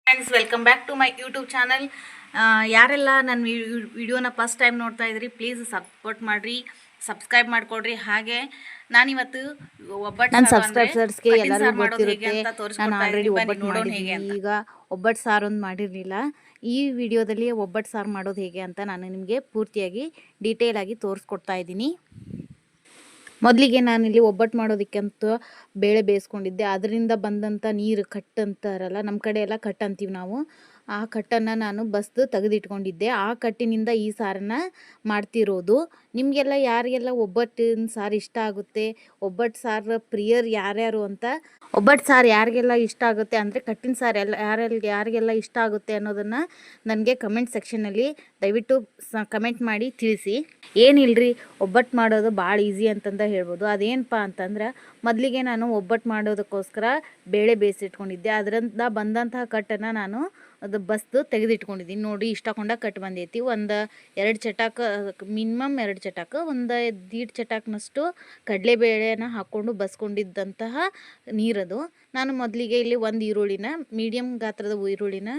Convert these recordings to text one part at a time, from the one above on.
Friends, welcome back to my YouTube channel. ಯಾರೆಲ್ಲ ನನ್ನ ವಿಡಿಯೋನ ಫಸ್ಟ್ ಟೈಮ್ ನೋಡ್ತಾ ಇದ್ರಿ, ಪ್ಲೀಸ್ ಸಪೋರ್ಟ್ ಮಾಡಿರಿ, ಸಬ್ಸ್ಕ್ರೈಬ್ ಮಾಡ್ಕೊಡ್ರಿ. ಹಾಗೆ ನಾನಿವತ್ತು ಒಬ್ಬಟ್ಟು ನನ್ನ ಸಾರು ಅಂದರೆ ಸಬ್ಸ್ಕ್ರೈಬರ್ಸ್ಗೆ ಕಟ್ಟಿನ ಎಲ್ಲರಿಗೂ ಸಾರು ಮಾಡೋದು ಹೇಗೆ ಗೊತ್ತಿರುತ್ತೆ. ಅಂತ ನಾನು ತೋರಿಸ್ಕೊಡ್ತಾ ಆಲ್ರೆಡಿ ಇದ್ದೀನಿ. ಬನ್ನಿ ಒಬ್ಬಟ್ಟು ನೋಡೋಣ ಹೇಗೆ ಮಾಡಿದ್ದೀನಿ. ಅಂತ. ಈಗ ಒಬ್ಬಟ್ಟು ಸಾರೊಂದು ಮಾಡಿರಲಿಲ್ಲ. ಈ ವಿಡಿಯೋದಲ್ಲಿ ಒಬ್ಬಟ್ಟು ಸಾರು ಮಾಡೋದು ಹೇಗೆ ಅಂತ ನಾನು ನಿಮಗೆ ಪೂರ್ತಿಯಾಗಿ ಡೀಟೇಲ್ ಆಗಿ ತೋರಿಸ್ಕೊಡ್ತಾ ಇದ್ದೀನಿ. ಮೊದಲಿಗೆ ನಾನಿಲ್ಲಿ ಒಬ್ಬಟ್ಟು ಮಾಡೋದಕ್ಕಂತ ಬೇಳೆ ಬೇಯಿಸ್ಕೊಂಡಿದ್ದೆ. ಅದರಿಂದ ಬಂದಂಥ ನೀರು ಕಟ್ಟು ಅಂತಾರಲ್ಲ, ನಮ್ಮ ಕಡೆ ಎಲ್ಲ ಕಟ್ಟು ಅಂತೀವಿ ನಾವು. ಆ ಕಟ್ಟನ್ನು ನಾನು ಬಸ್ದು ತೆಗೆದಿಟ್ಕೊಂಡಿದ್ದೆ. ಆ ಕಟ್ಟಿನಿಂದ ಈ ಸಾರನ್ನು ಮಾಡ್ತಿರೋದು. ನಿಮಗೆಲ್ಲ ಯಾರಿಗೆಲ್ಲ ಒಬ್ಬಟ್ಟಿನ ಸಾರು ಇಷ್ಟ ಆಗುತ್ತೆ, ಒಬ್ಬಟ್ಟು ಸಾರು ಪ್ರಿಯರು ಯಾರ್ಯಾರು ಅಂತ, ಒಬ್ಬಟ್ಟು ಸಾರು ಯಾರಿಗೆಲ್ಲ ಇಷ್ಟ ಆಗುತ್ತೆ ಅಂದರೆ ಕಟ್ಟಿನ ಸಾರು ಯಾರಿಗೆಲ್ಲ ಇಷ್ಟ ಆಗುತ್ತೆ ಅನ್ನೋದನ್ನು ನನಗೆ ಕಮೆಂಟ್ ಸೆಕ್ಷನಲ್ಲಿ ದಯವಿಟ್ಟು ಕಮೆಂಟ್ ಮಾಡಿ ತಿಳಿಸಿ. ಏನಿಲ್ಲರಿ, ಒಬ್ಬಟ್ಟು ಮಾಡೋದು ಭಾಳ ಈಸಿ ಅಂತಂದು ಹೇಳ್ಬೋದು. ಅದೇನಪ್ಪ ಅಂತಂದ್ರೆ, ಮೊದಲಿಗೆ ನಾನು ಒಬ್ಬಟ್ಟು ಮಾಡೋದಕ್ಕೋಸ್ಕರ ಬೇಳೆ ಬೇಯಿಸಿಟ್ಕೊಂಡಿದ್ದೆ. ಅದರಿಂದ ಬಂದಂತಹ ಕಟ್ಟನ್ನು ನಾನು ಅದು ಬಸ್ದು ತೆಗೆದಿಟ್ಕೊಂಡಿದ್ದೀನಿ. ನೋಡಿ, ಇಷ್ಟಕೊಂಡ ಕಟ್ಟು ಬಂದೈತಿ. ಒಂದು 2 ಚಟಾಕ, ಮಿನಿಮಮ್ 2 ಚಟಾಕ, ಒಂದು 1.5 ಚಟಾಕ್ನಷ್ಟು ಕಡಲೆಬೇಳೆನ ಹಾಕ್ಕೊಂಡು ಬಸ್ಕೊಂಡಿದ್ದಂತಹ ನೀರದು. ನಾನು ಮೊದಲಿಗೆ ಇಲ್ಲಿ ಒಂದು ಈರುಳ್ಳಿನ, ಮೀಡಿಯಮ್ ಗಾತ್ರದ ಈರುಳ್ಳಿನ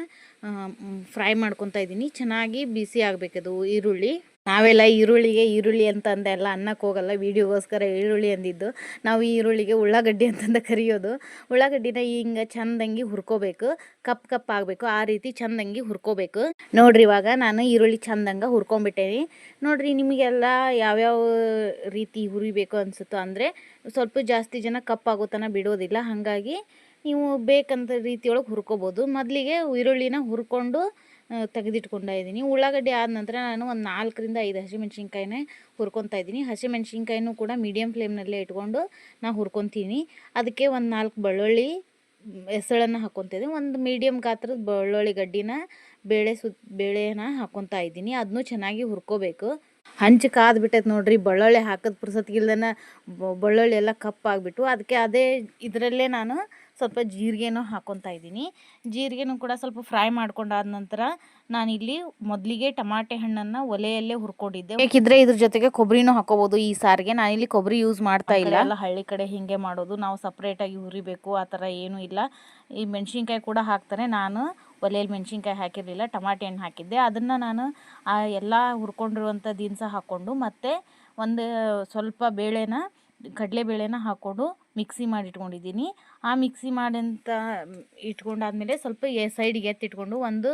ಫ್ರೈ ಮಾಡ್ಕೊತಾ ಇದ್ದೀನಿ. ಚೆನ್ನಾಗಿ ಬಿಸಿ ಆಗಬೇಕದು ಈರುಳ್ಳಿ. ನಾವೆಲ್ಲ ಈರುಳ್ಳಿ ಅಂತಂದೆ ಎಲ್ಲ ಅನ್ನಕ್ಕೆ ಹೋಗಲ್ಲ, ವೀಡಿಯೋಗೋಸ್ಕರ ಈರುಳ್ಳಿ ಅಂದಿದ್ದು. ನಾವು ಈ ಈರುಳ್ಳಿಗೆ ಉಳ್ಳಾಗಡ್ಡಿ ಅಂತಂದು ಕರಿಯೋದು. ಉಳ್ಳಾಗಡ್ಡಿನ ಹಿಂಗೆ ಚಂದಂಗಿ ಹುರ್ಕೋಬೇಕು, ಕಪ್ ಆಗಬೇಕು, ಆ ರೀತಿ ಚಂದಂಗಿ ಹುರ್ಕೋಬೇಕು. ನೋಡ್ರಿ, ಇವಾಗ ನಾನು ಈರುಳ್ಳಿ ಚಂದಂಗೆ ಹುರ್ಕೊಂಡ್ಬಿಟ್ಟೇನಿ. ನೋಡ್ರಿ, ನಿಮಗೆಲ್ಲ ಯಾವ್ಯಾವ ರೀತಿ ಹುರಿಬೇಕು ಅನಿಸುತ್ತೋ ಅಂದರೆ ಸ್ವಲ್ಪ ಜಾಸ್ತಿ ಜನ ಕಪ್ಪಾಗೋ ತನಕ ಬಿಡೋದಿಲ್ಲ. ಹಾಗಾಗಿ ನೀವು ಬೇಕಂತ ರೀತಿಯೊಳಗೆ ಹುರ್ಕೋಬೋದು. ಮೊದಲಿಗೆ ಈರುಳ್ಳಿನ ಹುರ್ಕೊಂಡು ತೆಗೆದಿಟ್ಕೊಂಡಿದ್ದೀನಿ. ಉಳ್ಳಾಗಡ್ಡಿ ಆದ ನಂತರ ನಾನು ಒಂದು 4ರಿಂದ 5 ಹಸಿಮೆಣ್ಸಿನ್ಕಾಯಿನೇ ಹುರ್ಕೊತಾ ಇದ್ದೀನಿ. ಹಸಿಮೆಣ್ಸಿನ್ಕಾಯಿನೂ ಕೂಡ ಮೀಡಿಯಮ್ ಫ್ಲೇಮ್ನಲ್ಲೇ ಇಟ್ಕೊಂಡು ನಾನು ಹುರ್ಕೊತೀನಿ. ಅದಕ್ಕೆ ಒಂದು 4 ಬೆಳ್ಳುಳ್ಳಿ ಹೆಸಳನ್ನು ಹಾಕ್ಕೊತಿದ್ದೀನಿ. ಒಂದು ಮೀಡಿಯಮ್ ಗಾತ್ರದ ಬೆಳ್ಳುಳ್ಳಿ ಗಡ್ಡಿನ ಬೇಳೆನ ಹಾಕ್ಕೊತಾ ಇದ್ದೀನಿ. ಅದನ್ನೂ ಚೆನ್ನಾಗಿ ಹುರ್ಕೋಬೇಕು. ಹಂಚು ಕಾದ್ಬಿಟ್ಟೈತೆ ನೋಡ್ರಿ, ಬೆಳ್ಳುಳ್ಳಿ ಹಾಕೋದು ಪುರ್ಸೊತ್ತಿಗಿಲ್ದನ ಬೆಳ್ಳುಳ್ಳಿ ಎಲ್ಲ ಕಪ್ಪಾಗಿಬಿಟ್ಟು. ಅದಕ್ಕೆ ಅದೇ ಇದರಲ್ಲೇ ನಾನು ಸ್ವಲ್ಪ ಜೀರಿಗೆನೂ ಹಾಕ್ಕೊತಾ ಇದ್ದೀನಿ. ಜೀರಿಗೆನೂ ಕೂಡ ಸ್ವಲ್ಪ ಫ್ರೈ ಮಾಡ್ಕೊಂಡಾದ ನಂತರ ನಾನಿಲ್ಲಿ ಮೊದಲಿಗೆ ಟಮಾಟೆ ಹಣ್ಣನ್ನು ಒಲೆಯಲ್ಲೇ ಹುರ್ಕೊಂಡಿದ್ದೆ. ಬೇಕಿದ್ರೆ ಇದ್ರ ಜೊತೆಗೆ ಕೊಬ್ಬರಿನೂ ಹಾಕೋಬೋದು. ಈ ಸಾರಿಗೆ ನಾನಿಲ್ಲಿ ಕೊಬ್ಬರಿ ಯೂಸ್ ಮಾಡ್ತಾ ಇಲ್ಲ. ಎಲ್ಲ ಹಳ್ಳಿ ಕಡೆ ಹಿಂಗೆ ಮಾಡೋದು, ನಾವು ಸಪ್ರೇಟಾಗಿ ಹುರಿಬೇಕು ಆ ಥರ ಏನೂ ಇಲ್ಲ. ಈ ಮೆಣಸಿನ್ಕಾಯಿ ಕೂಡ ಹಾಕ್ತಾರೆ. ನಾನು ಒಲೆಯಲ್ಲಿ ಮೆಣಸಿನ್ಕಾಯಿ ಹಾಕಿರಲಿಲ್ಲ, ಟಮಾಟೆ ಹಣ್ಣು ಹಾಕಿದ್ದೆ. ಅದನ್ನು ನಾನು ಎಲ್ಲ ಹುರ್ಕೊಂಡಿರುವಂಥ ದಿನಸ ಹಾಕ್ಕೊಂಡು ಮತ್ತು ಒಂದು ಸ್ವಲ್ಪ ಕಡಲೆಬೇಳೆನ ಹಾಕ್ಕೊಂಡು ಮಿಕ್ಸಿ ಮಾಡಿ ಇಟ್ಕೊಂಡಿದ್ದೀನಿ. ಆ ಮಿಕ್ಸಿ ಇಟ್ಕೊಂಡಾದ್ಮೇಲೆ ಸ್ವಲ್ಪ ಸೈಡಿಗೆ ಎತ್ತಿಟ್ಕೊಂಡು ಒಂದು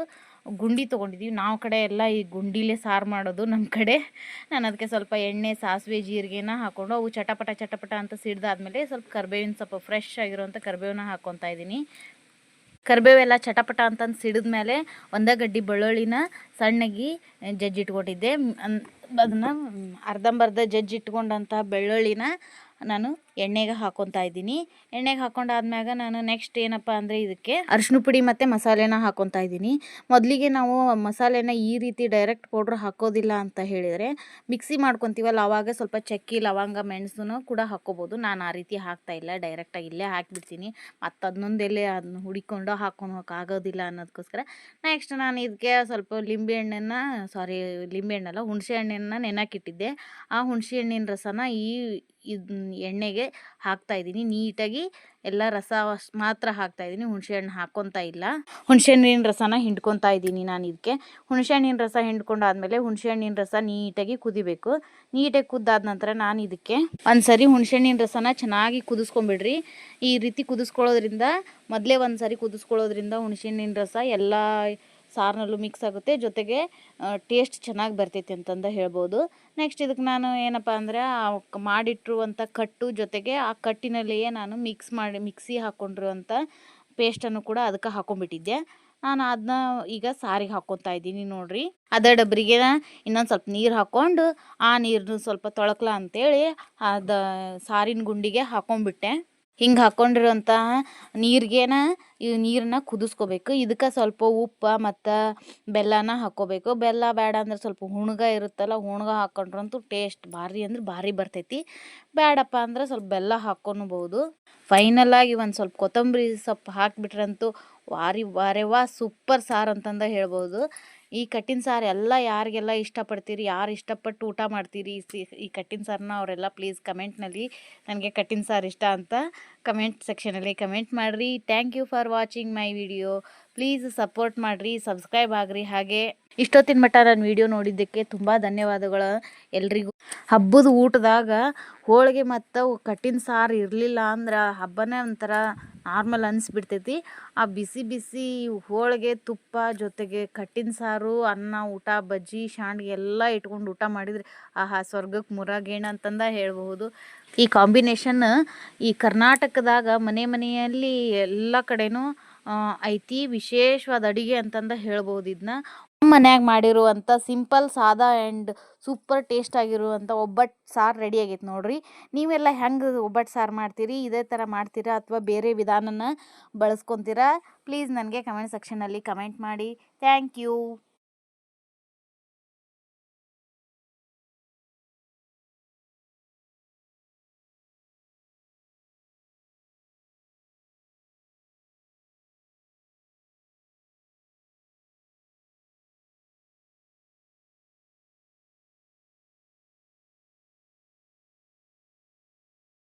ಗುಂಡಿ ತೊಗೊಂಡಿದ್ದೀವಿ. ನಾವು ಕಡೆ ಎಲ್ಲ ಈ ಗುಂಡಿಲೇ ಸಾರು ಮಾಡೋದು ನಮ್ಮ ಕಡೆ. ನಾನು ಅದಕ್ಕೆ ಸ್ವಲ್ಪ ಎಣ್ಣೆ, ಸಾಸಿವೆ, ಜೀರಿಗೆನ ಹಾಕ್ಕೊಂಡು ಅವು ಚಟಪಟ ಅಂತ ಸಿಡ್ದಾದ್ಮೇಲೆ ಸ್ವಲ್ಪ ಕರಿಬೇವಿನ, ಸ್ವಲ್ಪ ಫ್ರೆಶ್ ಆಗಿರೋಂಥ ಕರಿಬೇವನ್ನ ಹಾಕ್ಕೊತಾ ಇದ್ದೀನಿ. ಕರಿಬೇವೆಲ್ಲ ಚಟಪಟ ಅಂತಂದು ಸಿಡಿದ್ಮೇಲೆ ಒಂದೇ ಗಡ್ಡಿ ಬೆಳ್ಳುಳ್ಳಿನ ಸಣ್ಣಗೆ ಜಜ್ಜಿಟ್ಕೊಂಡಿದ್ದೆ. ಅದನ್ನು ಅರ್ಧಂಬರ್ಧ ಜಜ್ಜಿಟ್ಕೊಂಡಂಥ ಬೆಳ್ಳುಳ್ಳಿನ ನಾನು ಎಣ್ಣೆಗೆ ಹಾಕ್ಕೊತಾ ಇದ್ದೀನಿ. ಎಣ್ಣೆಗೆ ಹಾಕ್ಕೊಂಡಾದ್ಮ್ಯಾಗ ನಾನು ನೆಕ್ಸ್ಟ್ ಏನಪ್ಪ ಅಂದರೆ ಇದಕ್ಕೆ ಅರಿಶಿನ ಪುಡಿ ಮತ್ತು ಮಸಾಲೆನ ಹಾಕ್ಕೊತಾ ಇದ್ದೀನಿ. ಮೊದಲಿಗೆ ನಾವು ಮಸಾಲೆನ ಈ ರೀತಿ ಡೈರೆಕ್ಟ್ ಪೌಡ್ರ್ ಹಾಕೋದಿಲ್ಲ ಅಂತ ಹೇಳಿದರೆ, ಮಿಕ್ಸಿ ಮಾಡ್ಕೊತೀವಲ್ಲ ಆವಾಗ ಸ್ವಲ್ಪ ಚಕ್ಕೆ, ಲವಂಗ, ಮೆಣಸನ್ನು ಕೂಡ ಹಾಕ್ಕೋಬೋದು. ನಾನು ಆ ರೀತಿ ಹಾಕ್ತಾಯಿಲ್ಲ, ಡೈರೆಕ್ಟಾಗಿ ಇಲ್ಲೇ ಹಾಕಿಬಿಡ್ತೀನಿ. ಮತ್ತು ಅದನ್ನೊಂದೆಲ್ಲೇ ಅದನ್ನ ಹುಡಿಕೊಂಡು ಹಾಕ್ಕೊಳಕ್ಕಾಗೋದಿಲ್ಲ ಅನ್ನೋದಕ್ಕೋಸ್ಕರ ನೆಕ್ಸ್ಟ್ ನಾನು ಇದಕ್ಕೆ ಸ್ವಲ್ಪ ಹುಣಸೆ ಹಣ್ಣನ್ನು ನೆನಕಿಟ್ಟಿದ್ದೆ. ಆ ಹುಣಸೆ ಹಣ್ಣಿನ ರಸನ ಎಣ್ಣೆಗೆ ಹಾಕ್ತಾಯಿದ್ದೀನಿ. ನೀಟಾಗಿ ಎಲ್ಲ ರಸ ಮಾತ್ರ ಹಾಕ್ತಾಯಿದ್ದೀನಿ, ಹುಣಸೆ ಹಣ್ಣು ಹಾಕ್ಕೊತಾ ಇಲ್ಲ. ಹುಣಸೆ ಹಣ್ಣಿನ ರಸನ ಹಿಂಡ್ಕೊತಾ ಇದ್ದೀನಿ ನಾನು ಇದಕ್ಕೆ. ಹುಣಸೆ ಹಣ್ಣಿನ ರಸ ಹಿಂಡ್ಕೊಂಡಾದ್ಮೇಲೆ ಹುಣಸೆ ಹಣ್ಣಿನ ರಸ ನೀಟಾಗಿ ಕುದಿಬೇಕು. ನೀಟಾಗಿ ಕುದ್ದಾದ ನಂತರ ನಾನು ಇದಕ್ಕೆ ಒಂದು ಸರಿ ಹುಣಸೆ ಹಣ್ಣಿನ ರಸನ ಚೆನ್ನಾಗಿ ಕುದಿಸ್ಕೊಂಬಿಡ್ರಿ. ಈ ರೀತಿ ಕುದಿಸ್ಕೊಳ್ಳೋದ್ರಿಂದ, ಮೊದಲೇ ಒಂದು ಸರಿ ಕುದಿಸ್ಕೊಳ್ಳೋದ್ರಿಂದ ಹುಣಸೆ ಹಣ್ಣಿನ ರಸ ಎಲ್ಲ ಸಾರಿನಲ್ಲೂ ಮಿಕ್ಸ್ ಆಗುತ್ತೆ, ಜೊತೆಗೆ ಟೇಸ್ಟ್ ಚೆನ್ನಾಗಿ ಬರ್ತೈತೆ ಅಂತಂದು ಹೇಳ್ಬೋದು. ನೆಕ್ಸ್ಟ್ ಇದಕ್ಕೆ ನಾನು ಏನಪ್ಪ ಅಂದರೆ ಮಾಡಿಟ್ಟಿರುವಂಥ ಕಟ್ಟು ಜೊತೆಗೆ ಆ ಕಟ್ಟಿನಲ್ಲಿಯೇ ನಾನು ಮಿಕ್ಸಿ ಹಾಕ್ಕೊಂಡಿರುವಂಥ ಪೇಸ್ಟನ್ನು ಕೂಡ ಅದಕ್ಕೆ ಹಾಕ್ಕೊಂಡ್ಬಿಟ್ಟಿದ್ದೆ. ನಾನು ಅದನ್ನ ಈಗ ಸಾರಿಗೆ ಹಾಕ್ಕೊತಾ ಇದ್ದೀನಿ. ನೋಡಿರಿ, ಅದೇ ಡಬ್ರಿಗೆ ಇನ್ನೊಂದು ಸ್ವಲ್ಪ ನೀರು ಹಾಕ್ಕೊಂಡು ಆ ನೀರನ್ನು ಸ್ವಲ್ಪ ತೊಳಕ್ಲ ಅಂತೇಳಿ ಅದು ಸಾರಿನ ಗುಂಡಿಗೆ ಹಾಕ್ಕೊಂಡ್ಬಿಟ್ಟೆ. ಹಿಂಗೆ ಹಾಕ್ಕೊಂಡಿರೋಂತಹ ಈ ನೀರನ್ನ ಕುದಿಸ್ಕೋಬೇಕು. ಇದಕ್ಕೆ ಸ್ವಲ್ಪ ಉಪ್ಪು ಮತ್ತು ಬೆಲ್ಲನ ಹಾಕ್ಕೋಬೇಕು. ಬೆಲ್ಲ ಬೇಡ ಅಂದ್ರೆ ಸ್ವಲ್ಪ ಹುಣ್ಗ ಇರುತ್ತಲ್ಲ, ಹುಣ್ಗ ಹಾಕ್ಕೊಂಡ್ರಂತೂ ಟೇಸ್ಟ್ ಭಾರಿ ಅಂದ್ರೆ ಭಾರಿ ಬರ್ತೈತಿ. ಬೇಡಪ್ಪ ಅಂದ್ರೆ ಸ್ವಲ್ಪ ಬೆಲ್ಲ ಹಾಕ್ಕೊಳ್ಬೋದು. ಫೈನಲಾಗಿ ಒಂದು ಸ್ವಲ್ಪ ಕೊತ್ತಂಬರಿ ಸೊಪ್ಪು ಹಾಕಿಬಿಟ್ರಂತೂ ವಾರೆವಾ ಸೂಪರ್ ಸಾರು ಅಂತಂದು ಹೇಳ್ಬೋದು. ಈ ಕಟ್ಟಿನ ಸಾರು ಎಲ್ಲ ಯಾರಿಗೆಲ್ಲ ಇಷ್ಟಪಡ್ತೀರಿ, ಯಾರು ಇಷ್ಟಪಟ್ಟು ಊಟ ಮಾಡ್ತೀರಿ ಈ ಕಟ್ಟಿನ ಸಾರನ್ನ, ಅವರೆಲ್ಲ ಪ್ಲೀಸ್ ಕಮೆಂಟ್ನಲ್ಲಿ ನನಗೆ ಕಟ್ಟಿನ ಸಾರು ಇಷ್ಟ ಅಂತ ಕಮೆಂಟ್ ಸೆಕ್ಷನಲ್ಲಿ ಕಮೆಂಟ್ ಮಾಡಿರಿ. Thank you for watching my video. Please support ಮಾಡಿರಿ, ಸಬ್ಸ್ಕ್ರೈಬ್ ಆಗಿರಿ. ಹಾಗೆ ಇಷ್ಟೊತ್ತಿನ ಮಟ್ಟ ನಾನು ವಿಡಿಯೋ ನೋಡಿದ್ದಕ್ಕೆ ತುಂಬ ಧನ್ಯವಾದಗಳು ಎಲ್ರಿಗೂ. ಹಬ್ಬದ ಊಟದಾಗ ಹೋಳಿಗೆ ಮತ್ತು ಕಟ್ಟಿನ ಸಾರು ಇರಲಿಲ್ಲ ಅಂದ್ರೆ ಹಬ್ಬನೇ ಒಂಥರ ನಾರ್ಮಲ್ ಅನಿಸ್ಬಿಡ್ತೈತಿ. ಆ ಬಿಸಿ ಬಿಸಿ ಹೋಳಿಗೆ ತುಪ್ಪ ಜೊತೆಗೆ ಕಟ್ಟಿನ ಸಾರು, ಅನ್ನ, ಊಟ, ಬಜ್ಜಿ, ಶಾಂಡ್ಗೆ ಎಲ್ಲ ಇಟ್ಕೊಂಡು ಊಟ ಮಾಡಿದರೆ ಆಹಾ ಸ್ವರ್ಗಕ್ಕೆ ಮುರಾಗೇಣ ಅಂತಂದ ಹೇಳ್ಬಹುದು. ಈ ಕಾಂಬಿನೇಷನ್ ಈ ಕರ್ನಾಟಕದಾಗ ಮನೆಯಲ್ಲಿ ಎಲ್ಲ ಕಡೆನೂ ಐತಿ. ವಿಶೇಷವಾದ ಅಡುಗೆ ಅಂತಂದ ಹೇಳ್ಬೋದು. ಇದನ್ನ ನಮ್ಮ ಮನ್ಯಾಗ ಮಾಡಿರುವಂಥ ಸಿಂಪಲ್ ಸಾದಾ ಆ್ಯಂಡ್ ಸೂಪರ್ ಟೇಸ್ಟ್ ಆಗಿರುವಂಥ ಒಬ್ಬಟ್ಟು ಸಾರು ರೆಡಿ ಆಗೈತೆ ನೋಡ್ರಿ. ನೀವೆಲ್ಲ ಹೆಂಗೆ ಒಬ್ಬಟ್ಟು ಸಾರು ಮಾಡ್ತೀರಿ? ಇದೇ ಥರ ಮಾಡ್ತೀರಾ ಅಥವಾ ಬೇರೆ ವಿಧಾನನ ಬಳಸ್ಕೊತೀರಾ? ಪ್ಲೀಸ್ ನನಗೆ ಕಮೆಂಟ್ ಸೆಕ್ಷನಲ್ಲಿ ಕಮೆಂಟ್ ಮಾಡಿ. Thank you.